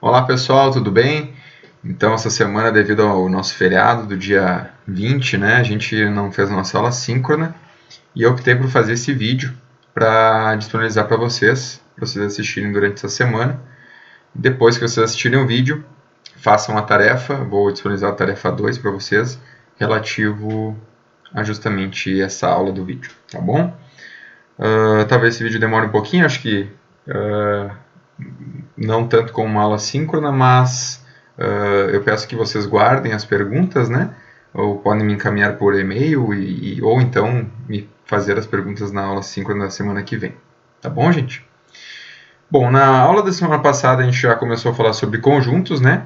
Olá pessoal, tudo bem? Então essa semana, devido ao nosso feriado do dia 20, né, a gente não fez a nossa aula síncrona e eu optei por fazer esse vídeo para disponibilizar para vocês assistirem durante essa semana. Depois que vocês assistirem o vídeo, façam a tarefa, vou disponibilizar a tarefa 2 para vocês, relativo a justamente essa aula do vídeo, tá bom? Talvez esse vídeo demore um pouquinho, acho que não tanto como uma aula síncrona, mas eu peço que vocês guardem as perguntas, né? Ou podem me encaminhar por e-mail ou então me fazer as perguntas na aula síncrona da semana que vem. Tá bom, gente? Bom, na aula da semana passada a gente já começou a falar sobre conjuntos, né?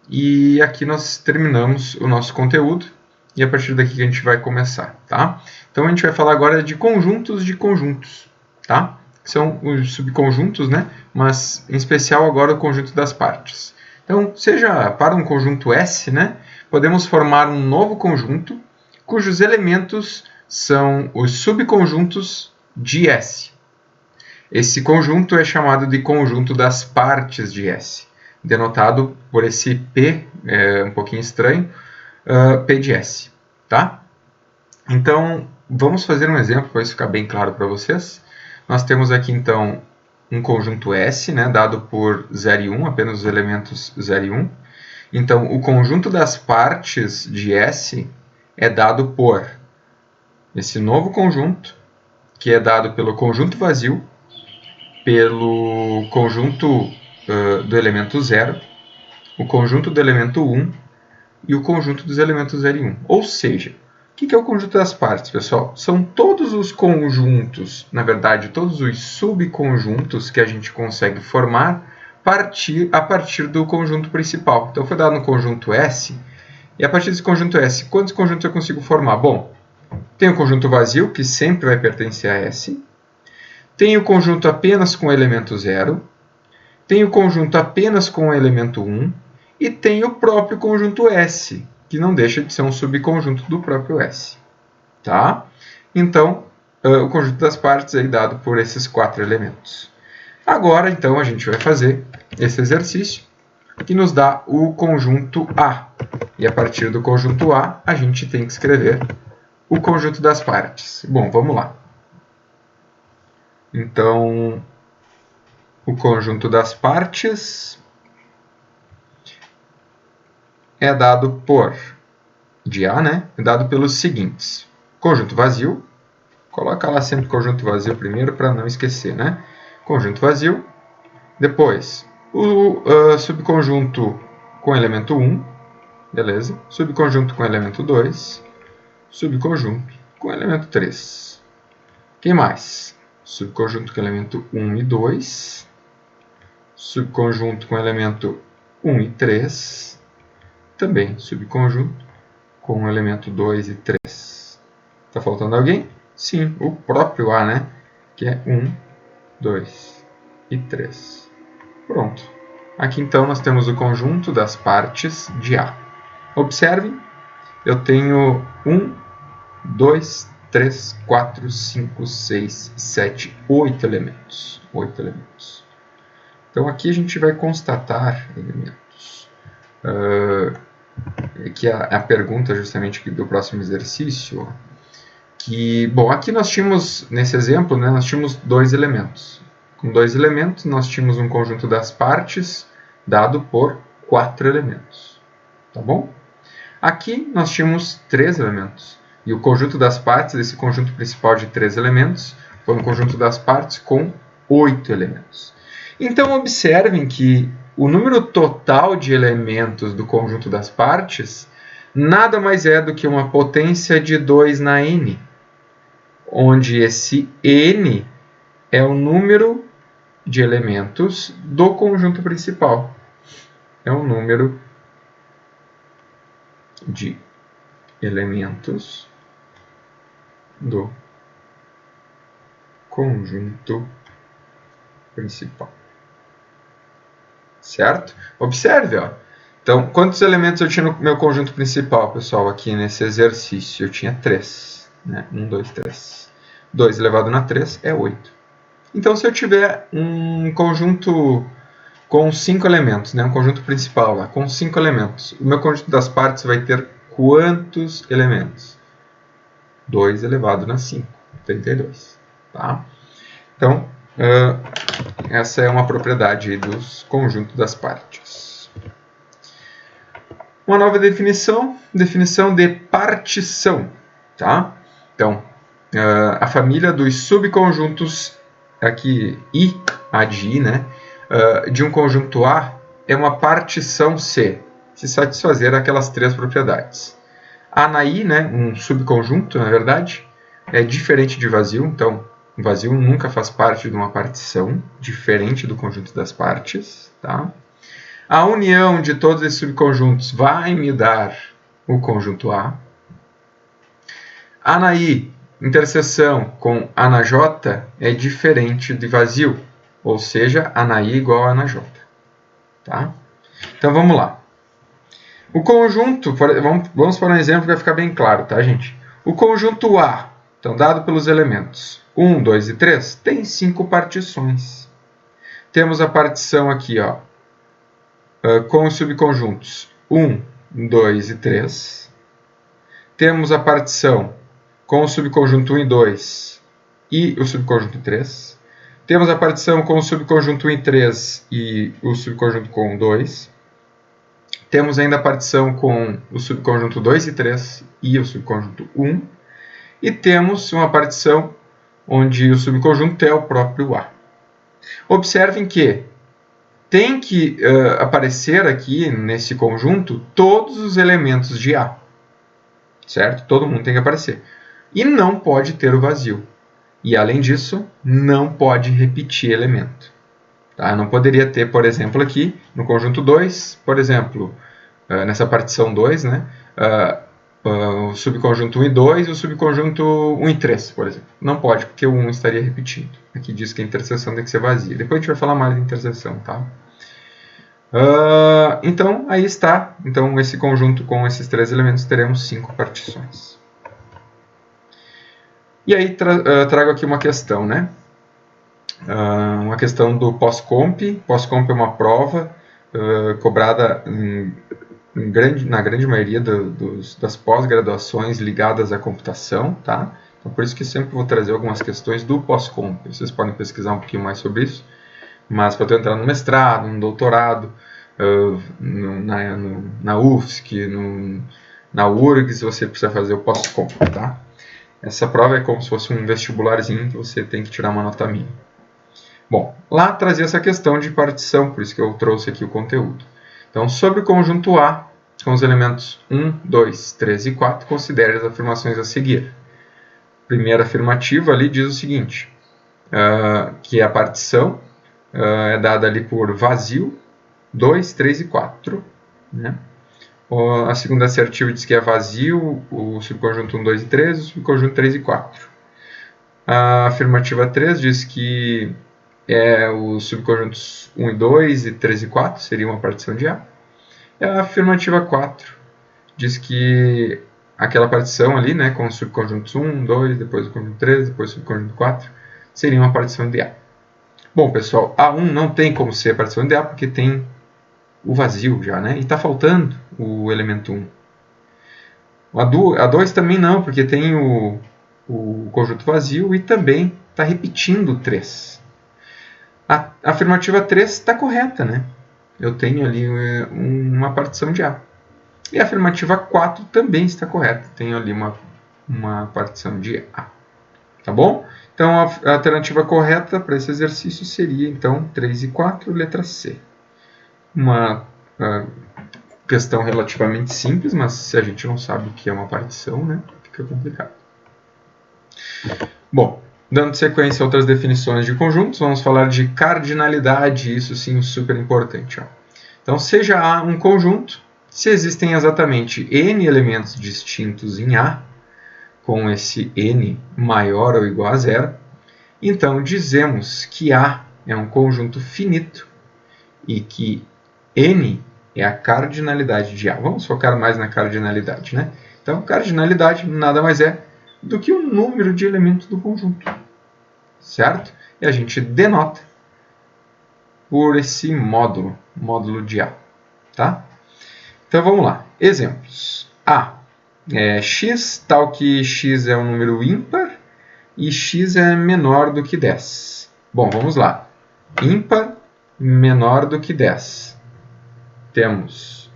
E aqui nós terminamos o nosso conteúdo e a partir daqui que a gente vai começar, tá? Então a gente vai falar agora de conjuntos, tá? São os subconjuntos, né? Mas em especial agora o conjunto das partes. Então, seja para um conjunto S, né? Podemos formar um novo conjunto cujos elementos são os subconjuntos de S. Esse conjunto é chamado de conjunto das partes de S, denotado por esse P, um pouquinho estranho, P de S, tá? Então, vamos fazer um exemplo para isso ficar bem claro para vocês. Nós temos aqui, então, um conjunto S, né, dado por 0 e 1, apenas os elementos 0 e 1. Então, o conjunto das partes de S é dado por esse novo conjunto, que é dado pelo conjunto vazio, pelo conjunto do elemento 0, o conjunto do elemento 1 e o conjunto dos elementos 0 e 1. Ou seja, o que é o conjunto das partes, pessoal? São todos os conjuntos, na verdade, todos os subconjuntos que a gente consegue formar a partir do conjunto principal. Então, foi dado um conjunto S, e a partir desse conjunto S, quantos conjuntos eu consigo formar? Bom, tem o conjunto vazio, que sempre vai pertencer a S. Tem o conjunto apenas com o elemento 0. Tem o conjunto apenas com o elemento 1. E tem o próprio conjunto S, que não deixa de ser um subconjunto do próprio S. Tá? Então, o conjunto das partes é dado por esses 4 elementos. Agora, então, a gente vai fazer esse exercício que nos dá o conjunto A. E a partir do conjunto A, a gente tem que escrever o conjunto das partes. Bom, vamos lá. Então, o conjunto das partes é dado por, de A, né? É dado pelos seguintes. Conjunto vazio. Coloca lá sempre conjunto vazio primeiro para não esquecer, né? Conjunto vazio. Depois, o subconjunto com elemento 1. Beleza? Subconjunto com elemento 2. Subconjunto com elemento 3. Quem mais? Subconjunto com elemento 1 e 2. Subconjunto com elemento 1 e 3. Também subconjunto com o elemento 2 e 3. Está faltando alguém? Sim, o próprio A, né? Que é 1, 2 e 3. Pronto. Aqui então nós temos o conjunto das partes de A. Observem, eu tenho 1, 2, 3, 4, 5, 6, 7, 8 elementos. 8 elementos. Então aqui a gente vai constatar elementos. Aqui a pergunta justamente do próximo exercício, bom, aqui nós tínhamos, nesse exemplo, né, nós tínhamos 2 elementos. Com 2 elementos, nós tínhamos um conjunto das partes dado por 4 elementos. Tá bom? Aqui nós tínhamos 3 elementos. E o conjunto das partes desse conjunto principal de 3 elementos foi um conjunto das partes com 8 elementos. Então, observem que o número total de elementos do conjunto das partes nada mais é do que uma potência de 2 na n, onde esse n é o número de elementos do conjunto principal. É o número de elementos do conjunto principal. Certo? Observe, ó. Então, quantos elementos eu tinha no meu conjunto principal, pessoal, aqui nesse exercício? Eu tinha 3. Né? 1, 2, 3. 2 elevado na 3 é 8. Então, se eu tiver um conjunto com 5 elementos, né? Um conjunto principal lá, com 5 elementos. O meu conjunto das partes vai ter quantos elementos? 2 elevado a 5, 32. Tá? Então, essa é uma propriedade dos conjuntos das partes. Uma nova definição de partição. Tá? Então, a família dos subconjuntos, aqui I, A de I, né? De um conjunto A é uma partição C, se satisfazer aquelas 3 propriedades. A na I, né, um subconjunto, na verdade, é diferente de vazio, então o vazio nunca faz parte de uma partição, diferente do conjunto das partes. Tá? A união de todos esses subconjuntos vai me dar o conjunto A. A na I, interseção com A na J, é diferente de vazio, ou seja, A na I igual a A na J. Tá? Então vamos lá. O conjunto, vamos para um exemplo que vai ficar bem claro, tá, gente? O conjunto A, então dado pelos elementos 1, 2 e 3, tem 5 partições. Temos a partição aqui, ó, com os subconjuntos 1, 2 e 3. Temos a partição com o subconjunto 1 e 2 e o subconjunto 3. Temos a partição com o subconjunto 1 e 3 e o subconjunto com 2. Temos ainda a partição com o subconjunto 2 e 3 e o subconjunto 1. E temos uma partição onde o subconjunto é o próprio A. Observem que tem que aparecer aqui nesse conjunto todos os elementos de A. Certo? Todo mundo tem que aparecer. E não pode ter o vazio. E, além disso, não pode repetir elemento. Tá? Não poderia ter, por exemplo, aqui no conjunto 2, por exemplo, nessa partição 2, né? O subconjunto 1 e 2 e o subconjunto 1 e 3, por exemplo. Não pode, porque o 1 estaria repetindo. Aqui diz que a interseção tem que ser vazia. Depois a gente vai falar mais de interseção. Tá? Então, aí está. Então, esse conjunto com esses 3 elementos teremos 5 partições. E aí trago aqui uma questão, né? Uma questão do pós-comp. Pós-comp é uma prova cobrada na grande maioria das pós-graduações ligadas à computação. Tá? Então, por isso que sempre vou trazer algumas questões do pós-comp. Vocês podem pesquisar um pouquinho mais sobre isso. Mas para tu entrar no mestrado, no doutorado, na UFSC, na URGS, você precisa fazer o pós-comp. Tá? Essa prova é como se fosse um vestibularzinho que você tem que tirar uma nota mínima. Bom, lá trazia essa questão de partição, por isso que eu trouxe aqui o conteúdo. Então, sobre o conjunto A, com os elementos 1, 2, 3 e 4, considere as afirmações a seguir. Primeira afirmativa ali diz o seguinte, que a partição é dada ali por vazio, 2, 3 e 4. Né? A segunda assertiva diz que é vazio o subconjunto 1, 2 e 3 e o subconjunto 3 e 4. A afirmativa 3 diz que os subconjuntos 1 e 2 e 3 e 4 seria uma partição de A. E a afirmativa 4 diz que aquela partição ali, né, com os subconjuntos 1, 2, depois o conjunto 3, depois o subconjunto 4, seria uma partição de A. Bom, pessoal, A1 não tem como ser partição de A porque tem o vazio já, né? E está faltando o elemento 1. A 2 também não, porque tem o conjunto vazio e também está repetindo o 3. A afirmativa 3 está correta, né? Eu tenho ali uma partição de A. E a afirmativa 4 também está correta. Tenho ali uma partição de A. Tá bom? Então, a alternativa correta para esse exercício seria, então, 3 e 4, letra C. Uma questão relativamente simples, mas se a gente não sabe o que é uma partição, né, fica complicado. Bom, dando sequência a outras definições de conjuntos, vamos falar de cardinalidade, isso sim super importante. Ó. Então, seja A um conjunto, se existem exatamente n elementos distintos em A, com esse n maior ou igual a zero, então dizemos que A é um conjunto finito e que n é a cardinalidade de A. Vamos focar mais na cardinalidade, né? Então, cardinalidade nada mais é do que o número de elementos do conjunto, certo? E a gente denota por esse módulo de A. Tá? Então vamos lá. Exemplos. A. X, tal que x é um número ímpar e x é menor do que 10. Bom, vamos lá. Ímpar menor do que 10. Temos,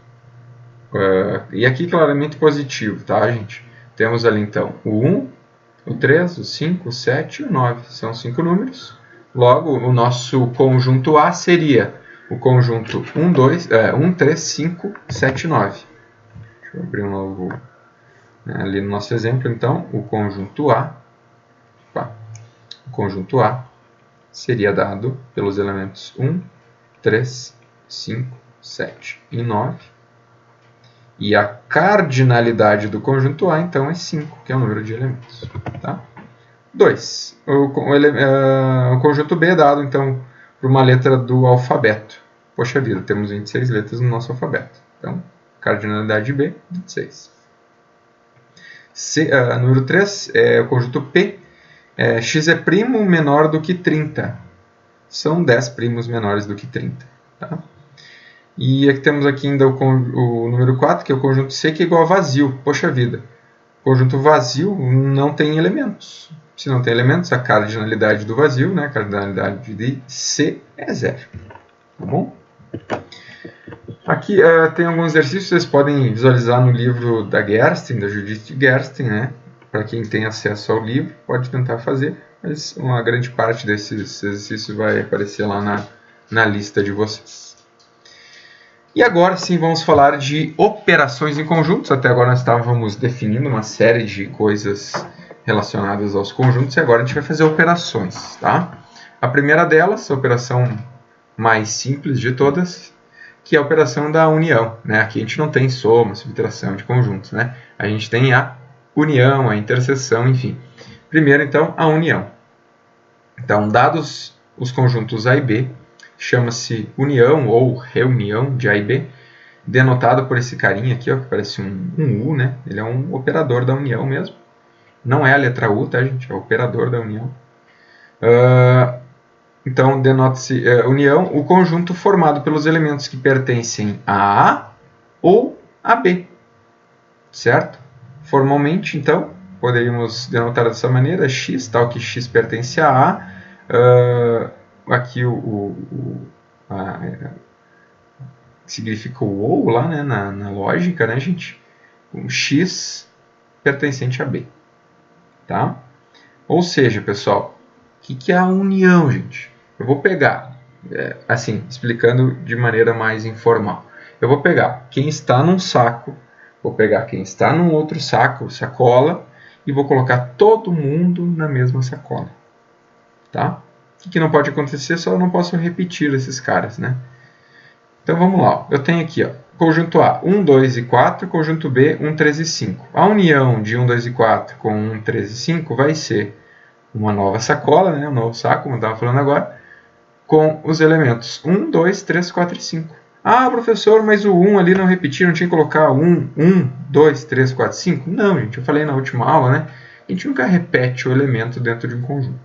e aqui claramente positivo, tá, gente? Temos ali então o 1, o 3, o 5, o 7 e o 9. São 5 números. Logo, o nosso conjunto A seria o conjunto 1, 3, 5, 7, 9. Deixa eu abrir um novo ali no nosso exemplo, então, o conjunto A seria dado pelos elementos 1, 3, 5, 7 e 9. E a cardinalidade do conjunto A, então, é 5, que é o número de elementos. Tá? 2. O conjunto B é dado, então, por uma letra do alfabeto. Poxa vida, temos 26 letras no nosso alfabeto. Então, cardinalidade B, 26. Número 3 é o conjunto P. X é primo menor do que 30. São 10 primos menores do que 30. Tá? E aqui temos ainda o número 4, que é o conjunto C, que é igual a vazio. Poxa vida, conjunto vazio não tem elementos. Se não tem elementos, a cardinalidade do vazio, né, a cardinalidade de C é 0. Tá bom? Aqui tem alguns exercícios que vocês podem visualizar no livro da Gersten, da Judith Gersten, né? Para quem tem acesso ao livro, pode tentar fazer, mas uma grande parte desses exercícios vai aparecer lá na lista de vocês. E agora sim vamos falar de operações em conjuntos. Até agora nós estávamos definindo uma série de coisas relacionadas aos conjuntos e agora a gente vai fazer operações. Tá? A primeira delas, a operação mais simples de todas, que é a operação da união. Né? Aqui a gente não tem soma, subtração de conjuntos. Né? A gente tem a união, a interseção, enfim. Primeiro, então, a união. Então, dados os conjuntos A e B, chama-se união ou reunião de A e B, denotado por esse carinha aqui, ó, que parece um U, né? Ele é um operador da união mesmo. Não é a letra U, tá, gente? É o operador da união. Então, denota-se união, o conjunto formado pelos elementos que pertencem a A ou a B. Certo? Formalmente, então, poderíamos denotar dessa maneira, x, tal que x pertence a A. Aqui significa o ou lá, né, na lógica, né, gente? Um x pertencente a B. Tá? Ou seja, pessoal, o que é a união, gente? Eu vou pegar, assim, explicando de maneira mais informal. Eu vou pegar quem está num saco, vou pegar quem está num outro saco, sacola, e vou colocar todo mundo na mesma sacola. Tá? O que não pode acontecer, só eu não posso repetir esses caras, né? Então vamos lá. Eu tenho aqui, ó, conjunto A, 1, 2 e 4, conjunto B, 1, 3 e 5. A união de 1, 2 e 4 com 1, 3 e 5 vai ser uma nova sacola, né? Um novo saco, como eu estava falando agora, com os elementos 1, 2, 3, 4 e 5. Ah, professor, mas o 1 ali não repetir, não tinha que colocar 1, 2, 3, 4, 5? Não, gente, eu falei na última aula, né? A gente nunca repete o elemento dentro de um conjunto.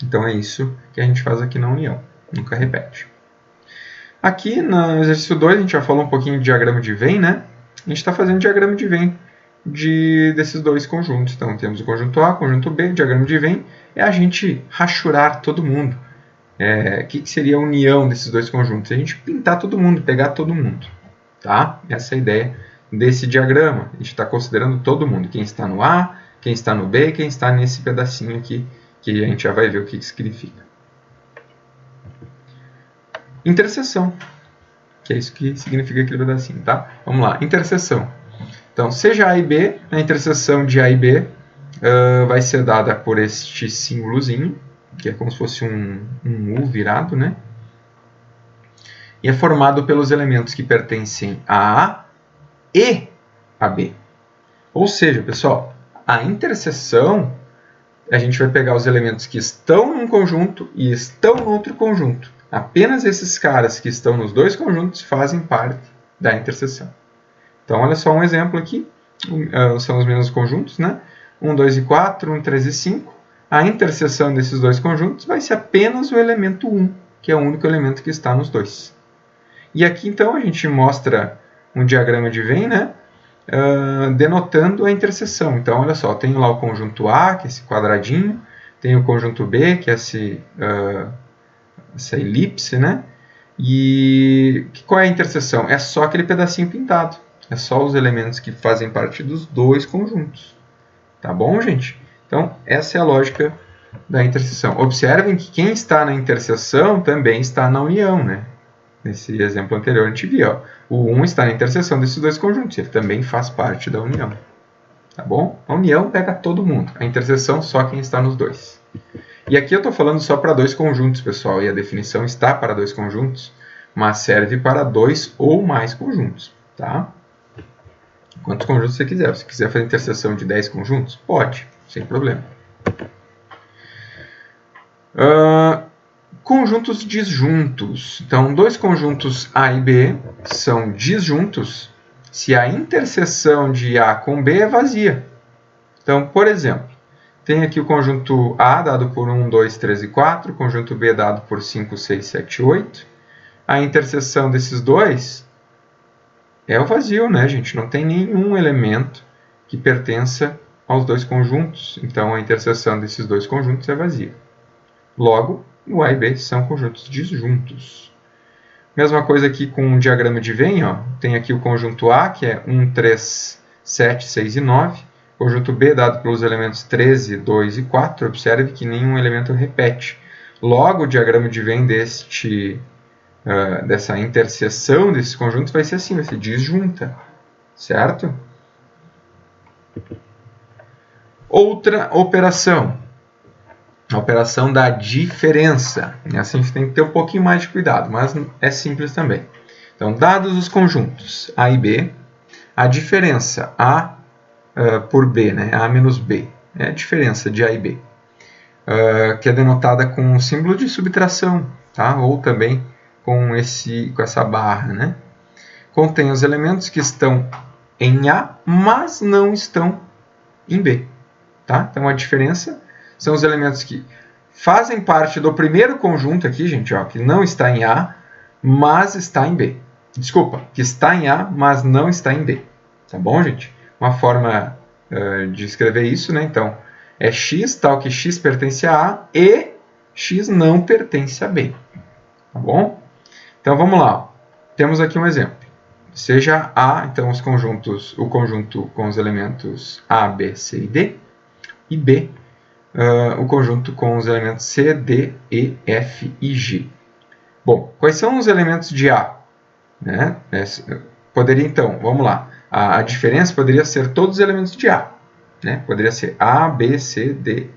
Então é isso que a gente faz aqui na união, nunca repete. Aqui no exercício 2 a gente já falou um pouquinho de diagrama de Venn, né? A gente está fazendo diagrama de Venn desses dois conjuntos. Então temos o conjunto A, conjunto B, diagrama de Venn é a gente rachurar todo mundo. O que seria a união desses dois conjuntos? A gente pintar todo mundo, pegar todo mundo. Tá? Essa é a ideia desse diagrama. A gente está considerando todo mundo. Quem está no A, quem está no B, quem está nesse pedacinho aqui, que a gente já vai ver o que significa. Interseção, que é isso que significa aquele pedacinho. Tá? Vamos lá, interseção. Então, seja A e B, a interseção de A e B vai ser dada por este símbolozinho, que é como se fosse um U virado, né? E é formado pelos elementos que pertencem a A e a B. Ou seja, pessoal, a interseção, a gente vai pegar os elementos que estão num conjunto e estão no outro conjunto. Apenas esses caras que estão nos dois conjuntos fazem parte da interseção. Então, olha só um exemplo aqui. São os mesmos conjuntos, né? 1, 2 e 4, 1, 3 e 5. A interseção desses dois conjuntos vai ser apenas o elemento 1, que é o único elemento que está nos dois. E aqui, então, a gente mostra um diagrama de Venn, né? Denotando a interseção. Então, olha só, tem lá o conjunto A, que é esse quadradinho, tem o conjunto B, que é essa elipse, né? E qual é a interseção? É só aquele pedacinho pintado. É só os elementos que fazem parte dos dois conjuntos. Tá bom, gente? Então, essa é a lógica da interseção. Observem que quem está na interseção também está na união, né? Nesse exemplo anterior a gente viu, ó, o 1 está na interseção desses dois conjuntos, ele também faz parte da união. Tá bom? A união pega todo mundo, a interseção só quem está nos dois. E aqui eu estou falando só para dois conjuntos, pessoal, e a definição está para dois conjuntos, mas serve para dois ou mais conjuntos. Tá? Quantos conjuntos você quiser. Se quiser fazer interseção de 10 conjuntos, pode, sem problema. Conjuntos disjuntos. Então, dois conjuntos A e B são disjuntos se a interseção de A com B é vazia. Então, por exemplo, tem aqui o conjunto A dado por 1, 2, 3 e 4, o conjunto B dado por 5, 6, 7 e 8. A interseção desses dois é o vazio, né, gente? Não tem nenhum elemento que pertença aos dois conjuntos. Então, a interseção desses dois conjuntos é vazia. Logo, o A e B são conjuntos disjuntos. Mesma coisa aqui com o diagrama de Venn, ó. Tem aqui o conjunto A, que é 1, 3, 7, 6 e 9. Conjunto B, dado pelos elementos 13, 2 e 4. Observe que nenhum elemento repete. Logo, o diagrama de Venn dessa interseção desses conjuntos vai ser assim, vai ser disjunta. Certo? Outra operação. A operação da diferença. Nessa a gente tem que ter um pouquinho mais de cuidado, mas é simples também. Então, dados os conjuntos A e B, a diferença A por B, né? A menos B, é a diferença de A e B, que é denotada com o símbolo de subtração, tá? Ou também com essa barra, né? Contém os elementos que estão em A, mas não estão em B. Tá? Então, a diferença são os elementos que fazem parte do primeiro conjunto aqui, gente, ó, que não está em A, mas está em B. Desculpa, que está em A, mas não está em B. Tá bom, gente? Uma forma de escrever isso, né? Então, é x, tal que x pertence a A e x não pertence a B. Tá bom? Então, vamos lá. Ó. Temos aqui um exemplo. Seja A, então, o conjunto com os elementos A, B, C e D, e B, o conjunto com os elementos C, D, E, F e G. Bom, quais são os elementos de A? Né? Poderia, então, vamos lá. A diferença poderia ser todos os elementos de A. Né? Poderia ser A, B, C, D.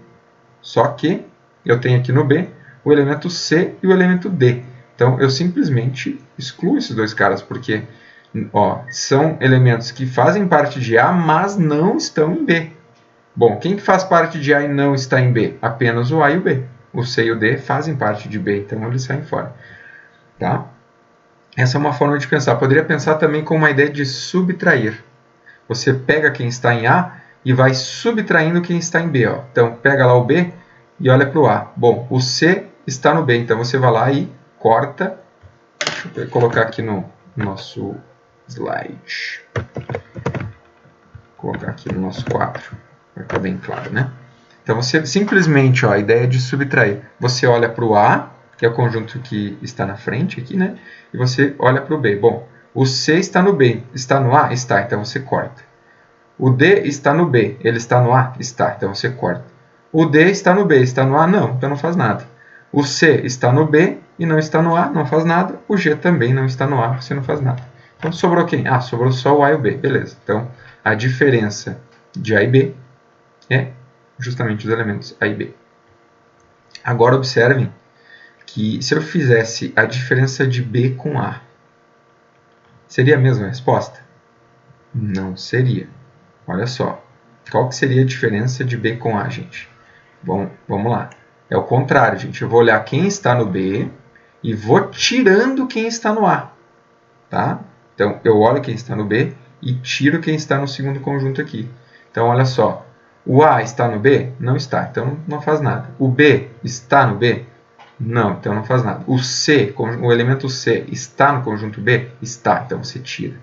Só que eu tenho aqui no B o elemento C e o elemento D. Então, eu simplesmente excluo esses dois caras, porque são elementos que fazem parte de A, mas não estão em B. Bom, quem que faz parte de A e não está em B? Apenas o A e o B. O C e o D fazem parte de B, então eles saem fora. Tá? Essa é uma forma de pensar. Poderia pensar também com uma ideia de subtrair. Você pega quem está em A e vai subtraindo quem está em B. Ó. Então, pega lá o B e olha para o A. Bom, o C está no B, então você vai lá e corta. Deixa eu colocar aqui no nosso slide. Vou colocar aqui no nosso quadro. Para ficar bem claro, né? Então, você simplesmente, a ideia de subtrair. Você olha para o A, que é o conjunto que está na frente aqui, né? E você olha para o B. Bom, o C está no B. Está no A? Está. Então, você corta. O D está no B. Ele está no A? Está. Então, você corta. O D está no B. Está no A? Não. Então, não faz nada. O C está no B e não está no A? Não faz nada. O G também não está no A. Você não faz nada. Então, sobrou quem? Ah, sobrou só o A e o B. Beleza. Então, a diferença de A e B é justamente os elementos A e B. Agora observem que se eu fizesse a diferença de B com A, seria a mesma resposta? Não seria. Olha só. Qual que seria a diferença de B com A, gente? Bom, vamos lá. É o contrário, gente. Eu vou olhar quem está no B e vou tirando quem está no A. Tá? Então, eu olho quem está no B e tiro quem está no segundo conjunto aqui. Então, olha só. O A está no B? Não está, então não faz nada. O B está no B? Não, então não faz nada. O C, o elemento C, está no conjunto B? Está, então você tira.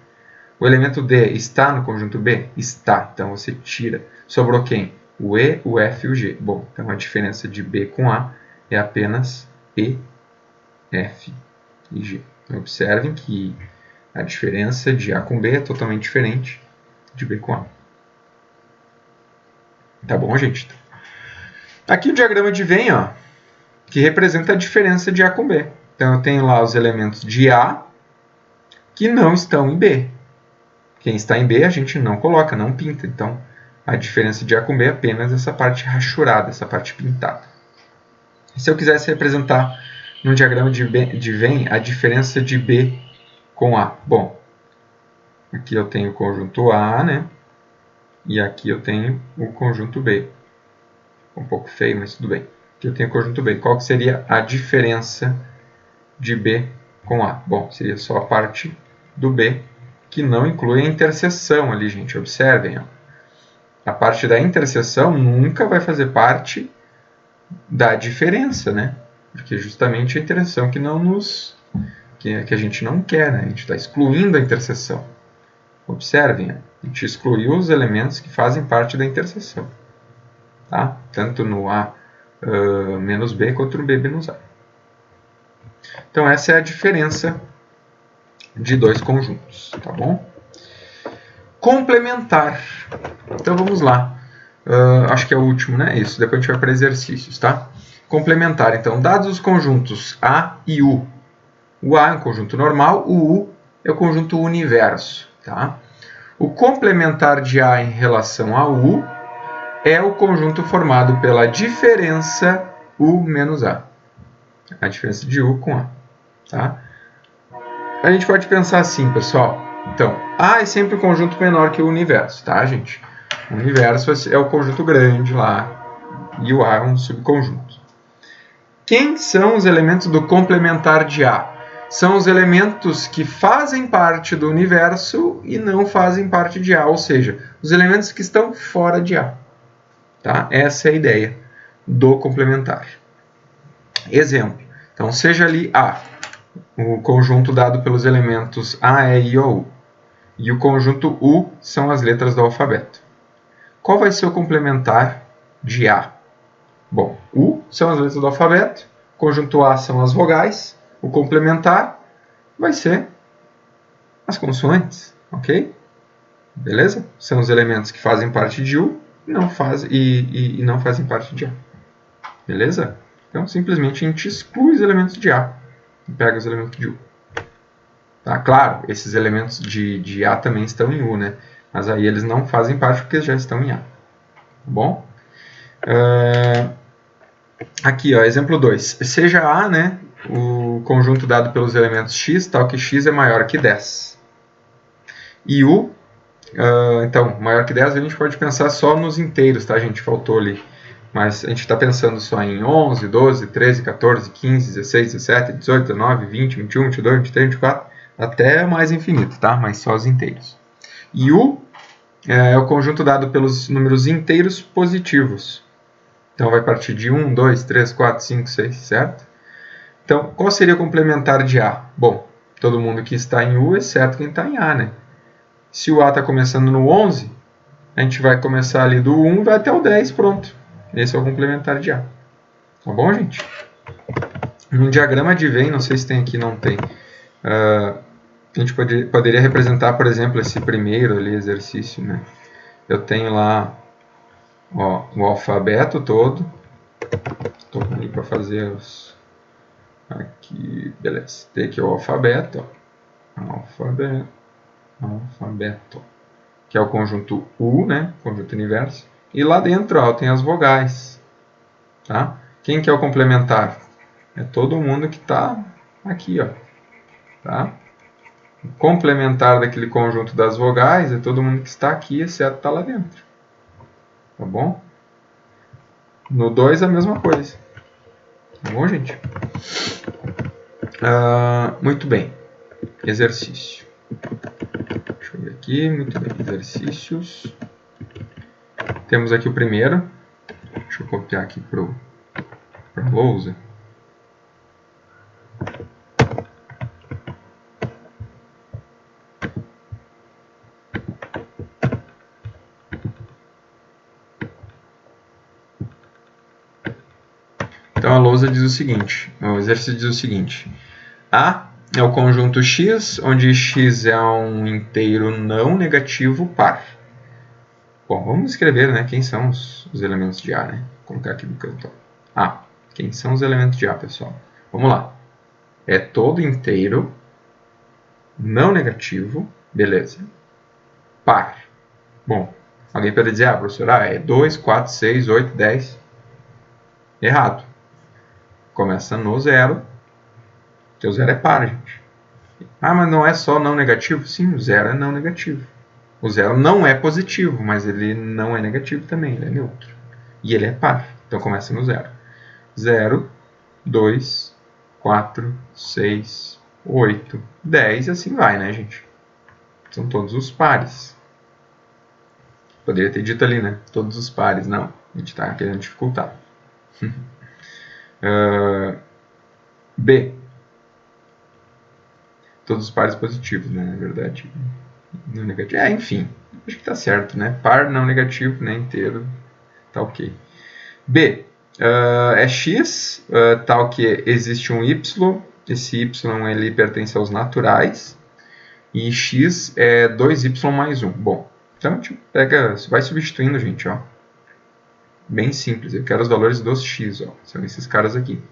O elemento D está no conjunto B? Está, então você tira. Sobrou quem? O E, o F e o G. Bom, então a diferença de B com A é apenas E, F e G. Então, observem que a diferença de A com B é totalmente diferente de B com A. Tá bom, gente? Aqui o diagrama de Venn, ó, que representa a diferença de A com B. Então, eu tenho lá os elementos de A que não estão em B. Quem está em B a gente não coloca, não pinta. Então, a diferença de A com B é apenas essa parte rachurada, essa parte pintada. E se eu quisesse representar no diagrama de Venn a diferença de B com A? Bom, aqui eu tenho o conjunto A, né? E aqui eu tenho o conjunto B. Um pouco feio, mas tudo bem. Aqui eu tenho o conjunto B. Qual que seria a diferença de B com A? Bom, seria só a parte do B, que não inclui a interseção ali, gente. Observem, ó. A parte da interseção nunca vai fazer parte da diferença, né? Porque justamente a interseção que não que a gente não quer, né? A gente está excluindo a interseção. Observem, a gente excluiu os elementos que fazem parte da interseção. Tá? Tanto no A menos B quanto no B menos A. Então essa é a diferença de dois conjuntos, tá bom? Complementar. Então vamos lá. Acho que é o último, né? Isso. Depois a gente vai para exercícios, tá? Complementar. Então, dados os conjuntos A e U. O A é um conjunto normal, o U é o conjunto universo, tá? O complementar de A em relação a U é o conjunto formado pela diferença U menos A. A diferença de U com A, tá? A gente pode pensar assim, pessoal. Então, A é sempre um conjunto menor que o universo, tá, gente? O universo é o conjunto grande lá e o A é um subconjunto. Quem são os elementos do complementar de A? São os elementos que fazem parte do universo e não fazem parte de A, ou seja, os elementos que estão fora de A. Tá? Essa é a ideia do complementar. Exemplo. Então, seja ali A, o conjunto dado pelos elementos A, E, I, O, U. E o conjunto U são as letras do alfabeto. Qual vai ser o complementar de A? Bom, U são as letras do alfabeto, o conjunto A são as vogais, o complementar vai ser as consoantes, ok? Beleza? São os elementos que fazem parte de U e não fazem parte de A. Beleza? Então, simplesmente a gente exclui os elementos de A e pega os elementos de U. Tá? Claro, esses elementos de A também estão em U, né? Mas aí eles não fazem parte porque já estão em A. Tá bom? Aqui, ó, exemplo 2. Seja A, né, o conjunto dado pelos elementos x, tal que x é maior que 10. E U, então, maior que 10 a gente pode pensar só nos inteiros, tá, gente? Faltou ali. Mas a gente está pensando só em 11, 12, 13, 14, 15, 16, 17, 18, 19, 20, 21, 22, 23, 24, até mais infinito, tá? Mas só os inteiros. E U é o conjunto dado pelos números inteiros positivos. Então, vai partir de 1, 2, 3, 4, 5, 6, certo? Então, qual seria o complementar de A? Bom, todo mundo que está em U, exceto quem está em A, né? Se o A está começando no 11, a gente vai começar ali do 1 e vai até o 10, pronto. Esse é o complementar de A. Tá bom, gente? No diagrama de Venn, não sei se tem aqui, não tem. A gente poderia representar, por exemplo, esse primeiro ali, exercício, né? Eu tenho lá, ó, o alfabeto todo. Estou ali para fazer os... Aqui, beleza. Tem aqui o alfabeto, ó. Alfabeto. Que é o conjunto U, né? Conjunto universo. E lá dentro, ó, tem as vogais. Tá? Quem que é o complementar? É todo mundo que está aqui, ó. Tá? O complementar daquele conjunto das vogais é todo mundo que está aqui, exceto está lá dentro. Tá bom? No 2 a mesma coisa. Tá bom, gente? Muito bem. Exercício. Deixa eu ver aqui. Muito bem. Exercícios. Temos aqui o primeiro. Deixa eu copiar aqui para a lousa. lousa diz o seguinte, o exercício diz o seguinte: A é o conjunto X, onde X é um inteiro não negativo par. Bom, vamos escrever, né, quem são os elementos de A, né? Vou colocar aqui no canto. A. Quem são os elementos de A, pessoal? Vamos lá. É todo inteiro não negativo, beleza. Par. Bom, alguém pode dizer, professor, é 2, 4, 6, 8, 10. Errado. Começa no zero, porque o zero é par, gente. Mas não é só não negativo? Sim, o zero é não negativo. O zero não é positivo, mas ele não é negativo também, ele é neutro. E ele é par, então começa no zero. 0, 2, 4, 6, 8, 10 e assim vai, né, gente? São todos os pares. Poderia ter dito ali, né? Todos os pares. Não, a gente está querendo dificultar. B. Todos os pares positivos, né? Na verdade, não negativo. Enfim, acho que está certo, né? Par não negativo, né? Inteiro, tá ok. B. É x, tal que existe um y. Esse y ele pertence aos naturais. E x é 2y mais 1. Bom, então a gente vai substituindo, gente, ó. Bem simples. Eu quero os valores dos x, ó. São esses caras aqui.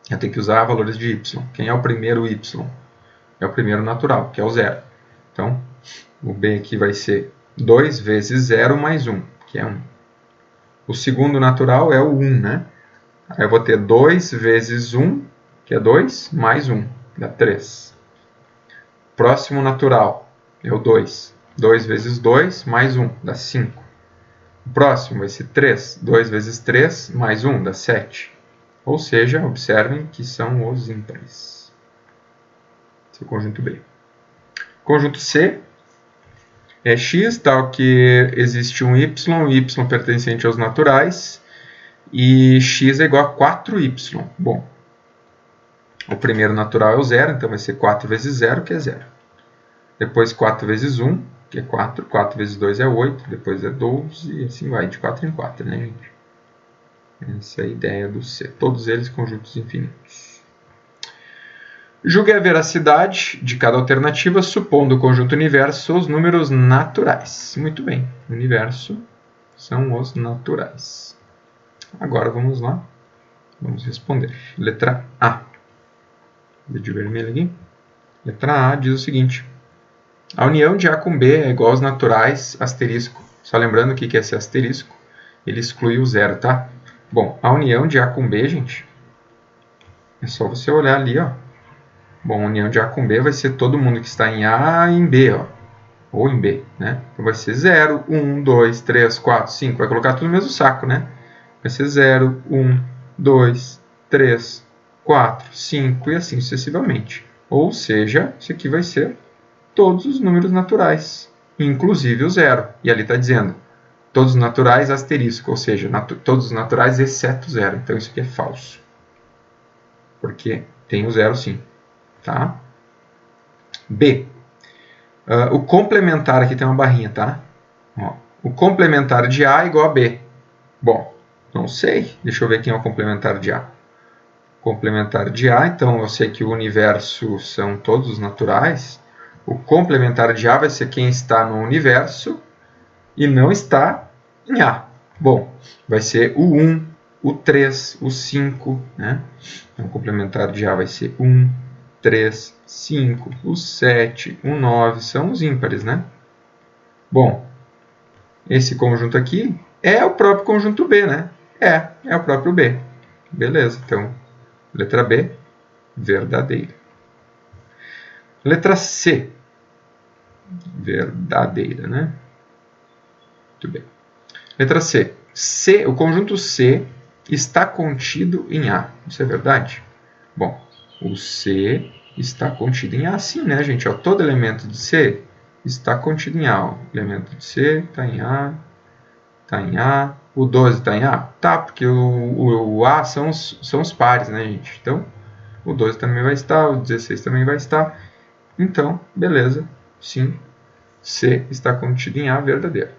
Eu tenho que usar valores de y. Quem é o primeiro y? É o primeiro natural, que é o zero. Então, o b aqui vai ser 2 vezes 0 mais 1, que é 1. O segundo natural é o 1, né? Aí eu vou ter 2 vezes 1, que é 2, mais 1, dá 3. Próximo natural é o 2. 2 vezes 2, mais 1, dá 5. O próximo vai ser 3. 2 vezes 3, mais 1, dá 7. Ou seja, observem que são os ímpares. Esse é o conjunto B. Conjunto C é x, tal que existe um y pertencente aos naturais, e x é igual a 4y. Bom, o primeiro natural é o zero, então vai ser 4 vezes 0, que é 0. Depois 4 vezes 1, que é 4. 4 vezes 2 é 8, depois é 12, e assim vai, de 4 em 4, né, gente? Essa é a ideia do C. Todos eles conjuntos infinitos. Julgue a veracidade de cada alternativa, supondo o conjunto universo os números naturais. Muito bem, universo são os naturais. Agora vamos lá, vamos responder. Letra A. De vermelho aqui. Letra A diz o seguinte: a união de A com B é igual aos naturais, asterisco. Só lembrando o que é esse asterisco, ele exclui o zero, tá? Bom, a união de A com B, gente, é só você olhar ali, ó. Bom, a união de A com B vai ser todo mundo que está em A e em B, ó. Ou em B, né? Então vai ser 0, 1, 2, 3, 4, 5. Vai colocar tudo no mesmo saco, né? Vai ser 0, 1, 2, 3, 4, 5 e assim sucessivamente. Ou seja, isso aqui vai ser todos os números naturais, inclusive o zero. E ali está dizendo todos os naturais asterisco, ou seja, todos os naturais exceto zero. Então isso aqui é falso. Porque tem o zero sim. Tá? B. O complementar, aqui tem uma barrinha, tá? Ó, o complementar de A é igual a B. Bom, não sei. Deixa eu ver quem é o complementar de A. Complementar de A, então eu sei que o universo são todos os naturais. O complementar de A vai ser quem está no universo e não está em A. Bom, vai ser o 1, o 3, o 5, né? Então, o complementar de A vai ser 1, 3, 5, o 7, o 9, são os ímpares, né? Bom, esse conjunto aqui é o próprio conjunto B, né? É o próprio B. Beleza, então, letra B, verdadeira. Letra C, verdadeira, né? Muito bem. Letra C. O conjunto C está contido em A. Isso é verdade? Bom, o C está contido em A sim, né, gente? Ó, todo elemento de C está contido em A. Ó. O elemento de C está em A, está em A. O 12 está em A? Tá, porque o A são os pares, né, gente? Então, o 12 também vai estar, o 16 também vai estar. Então, beleza, sim, C está contido em A verdadeiro.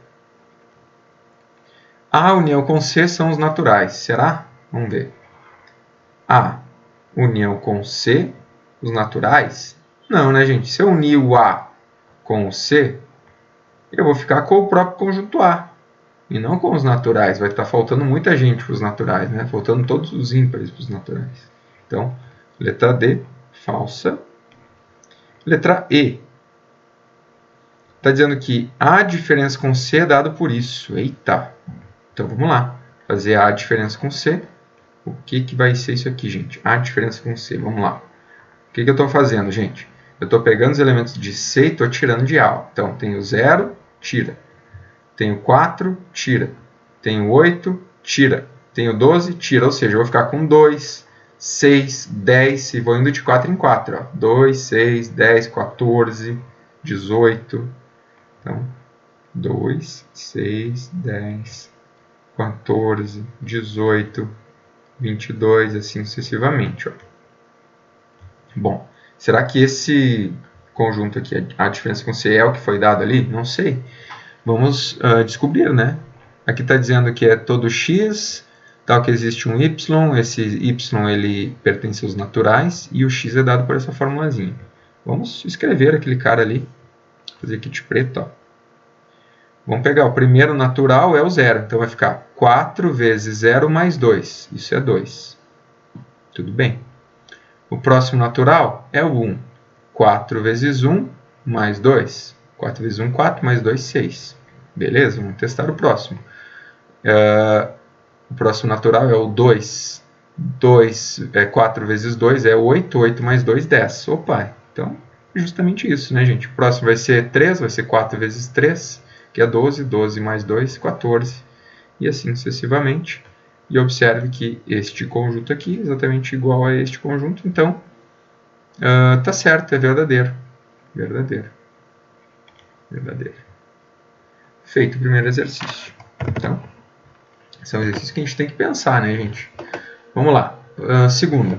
A união com C são os naturais. Será? Vamos ver. A união com C, os naturais? Não, né, gente? Se eu unir o A com o C, eu vou ficar com o próprio conjunto A, e não com os naturais. Vai estar faltando muita gente para os naturais, né? Faltando todos os ímpares para os naturais. Então, letra D, falsa. Letra E. Está dizendo que A diferença com C é dado por isso. Eita! Então, vamos lá. Fazer A diferença com C. O que vai ser isso aqui, gente? A diferença com C. Vamos lá. O que eu estou fazendo, gente? Eu estou pegando os elementos de C e estou tirando de A. Então, tenho 0, tira. Tenho 4, tira. Tenho 8, tira. Tenho 12, tira. Ou seja, eu vou ficar com 2, 6, 10 e vou indo de 4 em 4. Ó. 2, 6, 10, 14, 18. Então, 2, 6, 10, 14, 18, 22, assim sucessivamente. Ó. Bom, será que esse conjunto aqui, a diferença com C, é o que foi dado ali? Não sei. Vamos descobrir, né? Aqui está dizendo que é todo x, tal que existe um y, esse y ele pertence aos naturais, e o x é dado por essa formulazinha. Vamos escrever aquele cara ali, fazer aqui de preto, ó. Vamos pegar o primeiro natural, é o 0, então vai ficar 4 vezes 0 mais 2, isso é 2. Tudo bem. O próximo natural é o 1, 4 vezes 1 mais 2, 4 vezes 1, 4, mais 2, 6. Beleza? Vamos testar o próximo. O próximo natural é o 2. 4 vezes 2 é 8. 8 mais 2, 10. Opa, então justamente isso, né, gente? O próximo vai ser 3, vai ser 4 vezes 3, que é 12. 12 mais 2, 14. E assim sucessivamente. E observe que este conjunto aqui é exatamente igual a este conjunto. Então, tá certo, é verdadeiro. Verdadeiro. Verdadeiro. Feito o primeiro exercício. Então, esse é um exercício que a gente tem que pensar, né, gente? Vamos lá. Segundo,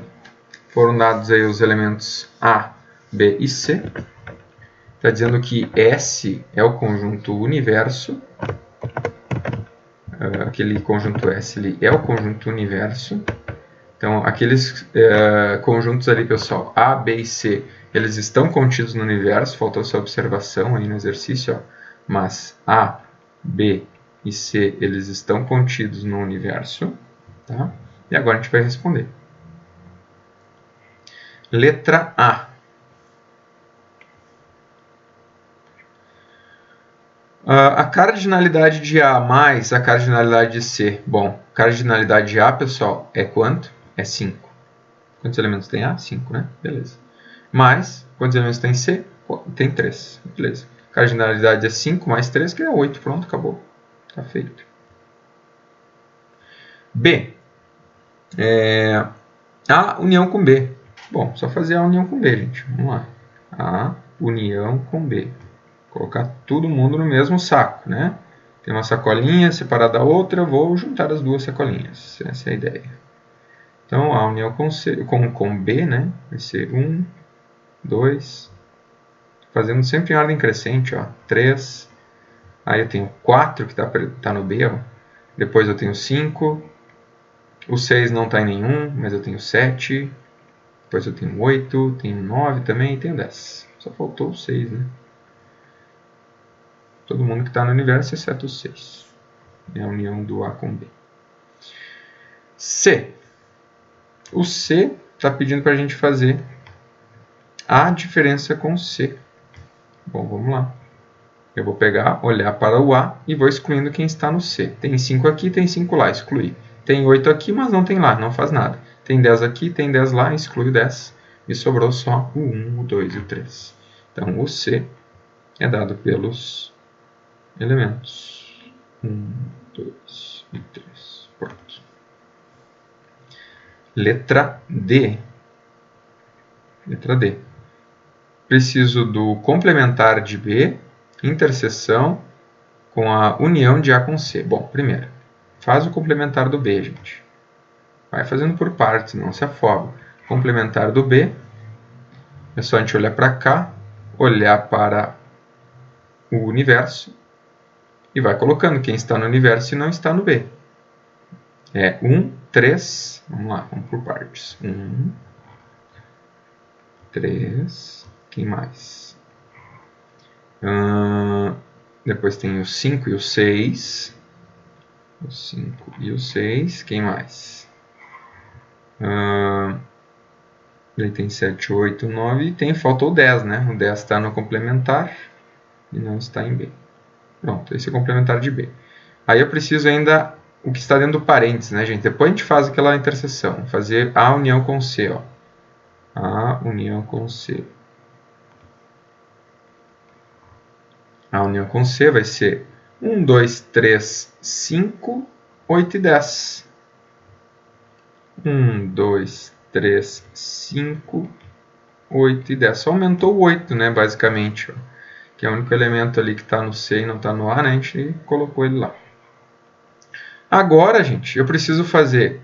foram dados aí os elementos A, B e C. Está dizendo que S é o conjunto universo. Aquele conjunto S ali é o conjunto universo. Então, aqueles conjuntos ali, pessoal, A, B e C, eles estão contidos no universo. Faltou essa observação aí no exercício, ó. Mas A, B e C, eles estão contidos no universo. Tá? E agora a gente vai responder. Letra A. A cardinalidade de A mais a cardinalidade de C. Bom, cardinalidade de A, pessoal, é quanto? É 5. Quantos elementos tem A? 5, né? Beleza. Mais, quantos elementos tem C? Tem 3. Beleza. Cardinalidade é 5 mais 3, que é 8. Pronto, acabou. Tá feito. B. A união com B. Bom, só fazer a união com B, gente. Vamos lá. A união com B. Colocar todo mundo no mesmo saco, né? Tem uma sacolinha separada da outra, eu vou juntar as duas sacolinhas. Essa é a ideia. Então, a união com B, né? Vai ser 1, 2, fazendo sempre em ordem crescente, ó. 3, aí eu tenho 4 que tá no B, ó. Depois eu tenho 5, o 6 não está em nenhum, mas eu tenho 7, depois eu tenho 8, tenho 9 também e tenho 10. Só faltou o 6, né? Todo mundo que está no universo, exceto o 6. É a união do A com B. C. O C está pedindo para a gente fazer a diferença com C. Bom, vamos lá. Eu vou pegar, olhar para o A e vou excluindo quem está no C. Tem 5 aqui, tem 5 lá, excluir. Tem 8 aqui, mas não tem lá, não faz nada. Tem 10 aqui, tem 10 lá, exclui o 10. E sobrou só o 1, o 2 e o 3. Então, o C é dado pelos elementos 1, 2 e 3. Pronto. Letra D. Letra D. Preciso do complementar de B, interseção com a união de A com C. Bom, primeiro, faz o complementar do B, gente. Vai fazendo por partes, não se afoga. Complementar do B, é só a gente olhar para cá, olhar para o universo e vai colocando quem está no universo e não está no B. É 1 3. Vamos lá, vamos por partes. 1, 3. Quem mais? Depois tem o 5 e o 6. O 5 e o 6. Quem mais? Daí tem 7, 8, 9. E faltou o 10, né? O 10 está no complementar e não está em B. Pronto, esse é o complementar de B. Aí eu preciso ainda o que está dentro do parênteses, né, gente? Depois a gente faz aquela interseção. Fazer A união com C, ó. A união com C. A união com C vai ser 1, 2, 3, 5, 8 e 10. 1, 2, 3, 5, 8 e 10. Só aumentou o 8, né, basicamente. Ó, que é o único elemento ali que está no C e não está no A, né? A gente colocou ele lá. Agora, gente, eu preciso fazer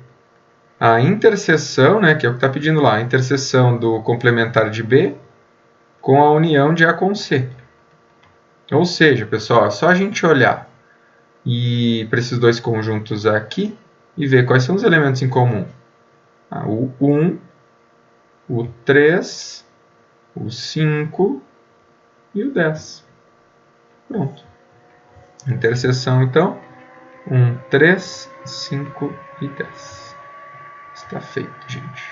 a interseção, né, que é o que está pedindo lá, a interseção do complementar de B com a união de A com C. Ou seja, pessoal, é só a gente olhar para esses dois conjuntos aqui e ver quais são os elementos em comum. O 1, o 3, o 5 e o 10. Pronto. Interseção, então, 1, 3, 5 e 10. Está feito, gente.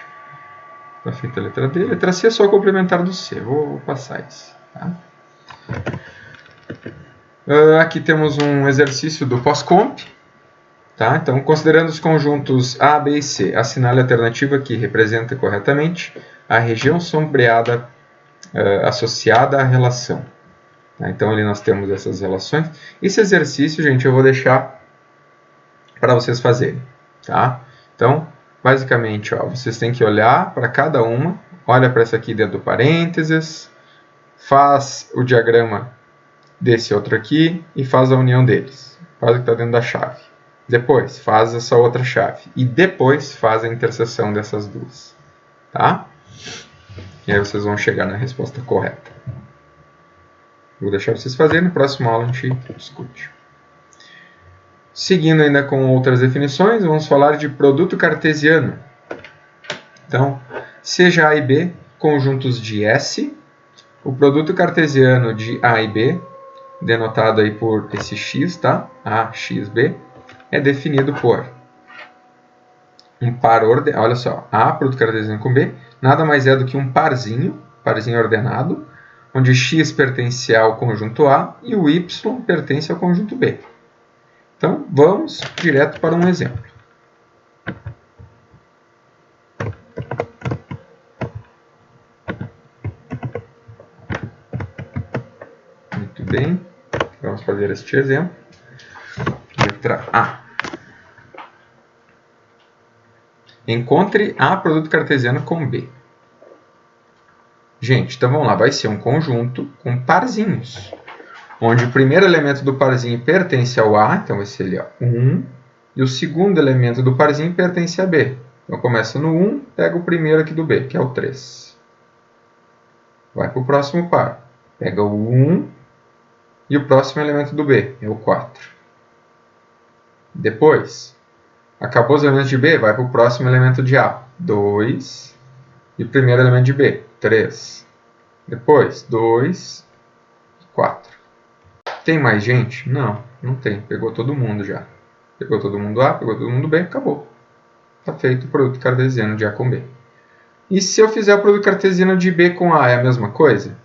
Está feita a letra D. A letra C é só o complementar do C. Vou passar isso. Tá? Aqui temos um exercício do pós-comp. Tá? Então, considerando os conjuntos A, B e C, assinale a alternativa que representa corretamente a região sombreada associada à relação. Tá? Então, ali nós temos essas relações. Esse exercício, gente, eu vou deixar para vocês fazerem. Tá? Então, basicamente, ó, vocês têm que olhar para cada uma, olha para essa aqui dentro do parênteses, faz o diagrama desse outro aqui e faz a união deles. Faz o que está dentro da chave. Depois, faz essa outra chave. E depois, faz a interseção dessas duas. Tá? E aí vocês vão chegar na resposta correta. Vou deixar vocês fazerem. Na próxima aula a gente discute. Seguindo ainda com outras definições, vamos falar de produto cartesiano. Então, seja A e B conjuntos de S, o produto cartesiano de A e B, denotado aí por esse x, tá? A, x, B, é definido por um par ordenado. Olha só, A, produto cartesiano com B, nada mais é do que um parzinho ordenado, onde x pertence ao conjunto A e o y pertence ao conjunto B. Então, vamos direto para um exemplo. Muito bem, vamos fazer este exemplo. Letra A. Encontre A produto cartesiano com B. Gente, então vamos lá, vai ser um conjunto com parzinhos, onde o primeiro elemento do parzinho pertence ao A, então vai ser ali, ó, 1, e o segundo elemento do parzinho pertence a B. Então começa no 1, pega o primeiro aqui do B, que é o 3. Vai para o próximo par, pega o 1 e o próximo elemento do B, é o 4. Depois, acabou os elementos de B, vai para o próximo elemento de A, 2, e o primeiro elemento de B, 3. Depois, 2 e 4. Tem mais gente? Não, não tem. Pegou todo mundo já. Pegou todo mundo A, pegou todo mundo B, acabou. Está feito o produto cartesiano de A com B. E se eu fizer o produto cartesiano de B com A, é a mesma coisa?